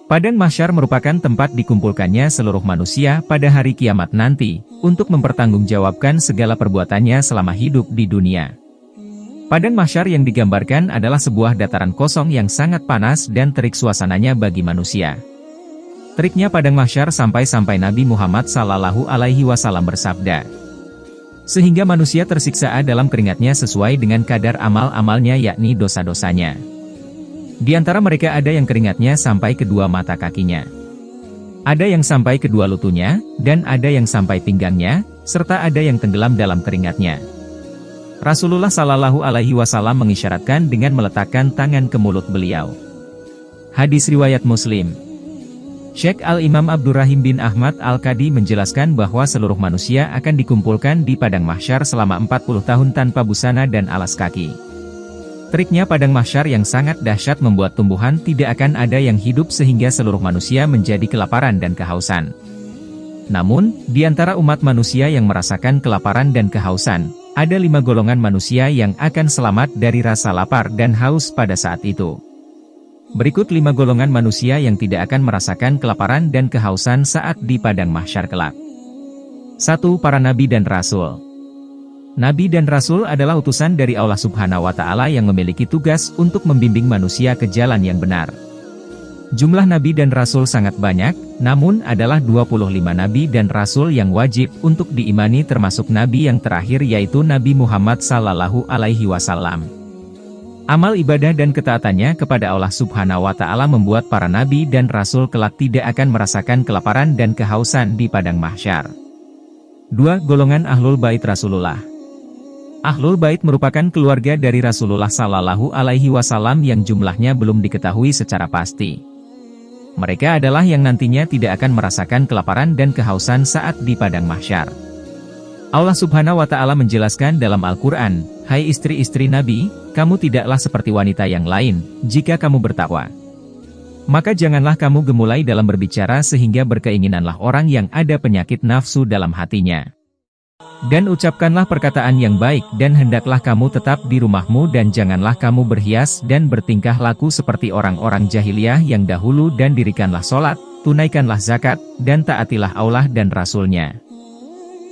Padang Mahsyar merupakan tempat dikumpulkannya seluruh manusia pada hari kiamat nanti, untuk mempertanggungjawabkan segala perbuatannya selama hidup di dunia. Padang Mahsyar yang digambarkan adalah sebuah dataran kosong yang sangat panas dan terik suasananya bagi manusia. Teriknya Padang Mahsyar sampai Nabi Muhammad SAW bersabda, sehingga manusia tersiksa dalam keringatnya sesuai dengan kadar amal-amalnya yakni dosa-dosanya. Di antara mereka ada yang keringatnya sampai kedua mata kakinya. Ada yang sampai kedua lututnya, dan ada yang sampai pinggangnya, serta ada yang tenggelam dalam keringatnya. Rasulullah SAW mengisyaratkan dengan meletakkan tangan ke mulut beliau. Hadis riwayat Muslim. Syekh Al-Imam Abdurrahim bin Ahmad Al-Qadi menjelaskan bahwa seluruh manusia akan dikumpulkan di Padang Mahsyar selama 40 tahun tanpa busana dan alas kaki. Teriknya Padang Mahsyar yang sangat dahsyat membuat tumbuhan tidak akan ada yang hidup sehingga seluruh manusia menjadi kelaparan dan kehausan. Namun, di antara umat manusia yang merasakan kelaparan dan kehausan, ada 5 golongan manusia yang akan selamat dari rasa lapar dan haus pada saat itu. Berikut 5 golongan manusia yang tidak akan merasakan kelaparan dan kehausan saat di Padang Mahsyar kelak. 1. Para Nabi dan Rasul. Nabi dan Rasul adalah utusan dari Allah Subhanahu wa Ta'ala yang memiliki tugas untuk membimbing manusia ke jalan yang benar. Jumlah Nabi dan Rasul sangat banyak, namun adalah 25 Nabi dan Rasul yang wajib untuk diimani termasuk Nabi yang terakhir yaitu Nabi Muhammad SAW. Amal ibadah dan ketaatannya kepada Allah Subhanahu wa Ta'ala membuat para Nabi dan Rasul kelak tidak akan merasakan kelaparan dan kehausan di Padang Mahsyar. 2. Golongan Ahlul Bait Rasulullah. Ahlul Bait merupakan keluarga dari Rasulullah SAW yang jumlahnya belum diketahui secara pasti. Mereka adalah yang nantinya tidak akan merasakan kelaparan dan kehausan saat di Padang Mahsyar. Allah Subhanahu wa Ta'ala menjelaskan dalam Al-Quran, "Hai istri-istri Nabi, kamu tidaklah seperti wanita yang lain, jika kamu bertakwa. Maka janganlah kamu gemulai dalam berbicara sehingga berkeinginanlah orang yang ada penyakit nafsu dalam hatinya. Dan ucapkanlah perkataan yang baik dan hendaklah kamu tetap di rumahmu dan janganlah kamu berhias dan bertingkah laku seperti orang-orang jahiliyah yang dahulu dan dirikanlah sholat, tunaikanlah zakat, dan taatilah Allah dan Rasul-Nya.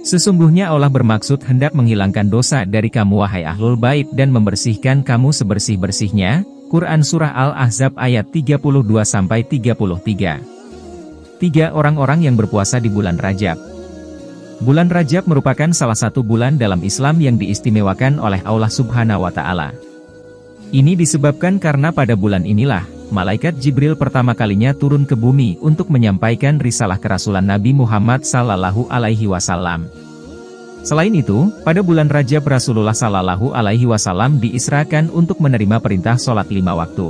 Sesungguhnya Allah bermaksud hendak menghilangkan dosa dari kamu wahai Ahlul Bait dan membersihkan kamu sebersih-bersihnya." Quran Surah Al-Ahzab ayat 32-33. 3. Orang-orang yang berpuasa di bulan Rajab. Bulan Rajab merupakan salah satu bulan dalam Islam yang diistimewakan oleh Allah Subhanahu wa Ta'ala. Ini disebabkan karena pada bulan inilah, Malaikat Jibril pertama kalinya turun ke bumi untuk menyampaikan risalah kerasulan Nabi Muhammad SAW. Selain itu, pada bulan Rajab Rasulullah SAW diisrakan untuk menerima perintah sholat 5 waktu.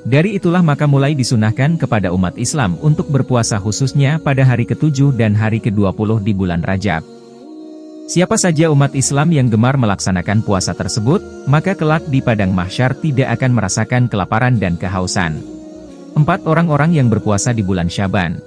Dari itulah maka mulai disunahkan kepada umat Islam untuk berpuasa khususnya pada hari ke-7 dan hari ke-20 di bulan Rajab. Siapa saja umat Islam yang gemar melaksanakan puasa tersebut, maka kelak di Padang Mahsyar tidak akan merasakan kelaparan dan kehausan. 4. Orang-orang yang berpuasa di bulan Syaban.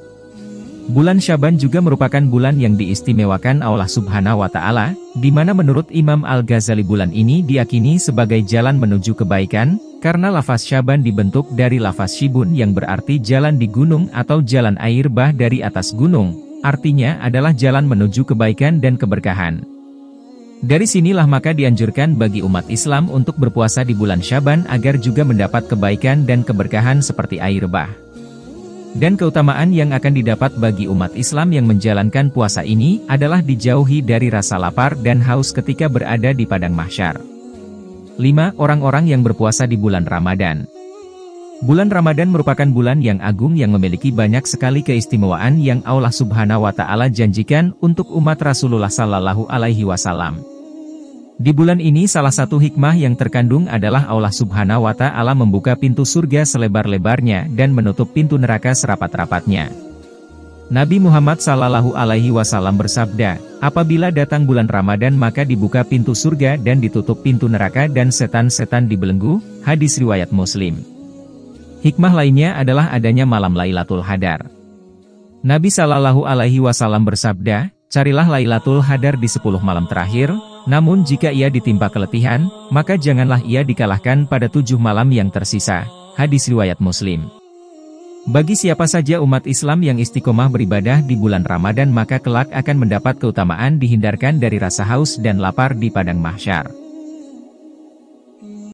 Bulan Syaban juga merupakan bulan yang diistimewakan Allah Subhanahu wa Ta'ala, di mana menurut Imam Al-Ghazali bulan ini diyakini sebagai jalan menuju kebaikan, karena lafaz Syaban dibentuk dari lafaz Shibun yang berarti jalan di gunung atau jalan air bah dari atas gunung, artinya adalah jalan menuju kebaikan dan keberkahan. Dari sinilah maka dianjurkan bagi umat Islam untuk berpuasa di bulan Syaban agar juga mendapat kebaikan dan keberkahan seperti air bah. Dan keutamaan yang akan didapat bagi umat Islam yang menjalankan puasa ini adalah dijauhi dari rasa lapar dan haus ketika berada di Padang Mahsyar. 5. Orang-orang yang berpuasa di bulan Ramadan. Bulan Ramadan merupakan bulan yang agung yang memiliki banyak sekali keistimewaan yang Allah Subhanahu wa Ta'ala janjikan untuk umat Rasulullah SAW. Di bulan ini salah satu hikmah yang terkandung adalah Allah Subhanahu wa Ta'ala membuka pintu surga selebar-lebarnya dan menutup pintu neraka serapat-rapatnya. Nabi Muhammad SAW bersabda, "Apabila datang bulan Ramadan maka dibuka pintu surga dan ditutup pintu neraka dan setan-setan dibelenggu." Hadis riwayat Muslim. Hikmah lainnya adalah adanya malam Lailatul Qadar. Nabi SAW bersabda, "Carilah Lailatul Qadar di 10 malam terakhir, namun jika ia ditimpa keletihan, maka janganlah ia dikalahkan pada 7 malam yang tersisa." Hadis riwayat Muslim. Bagi siapa saja umat Islam yang istiqomah beribadah di bulan Ramadan maka kelak akan mendapat keutamaan dihindarkan dari rasa haus dan lapar di padang mahsyar.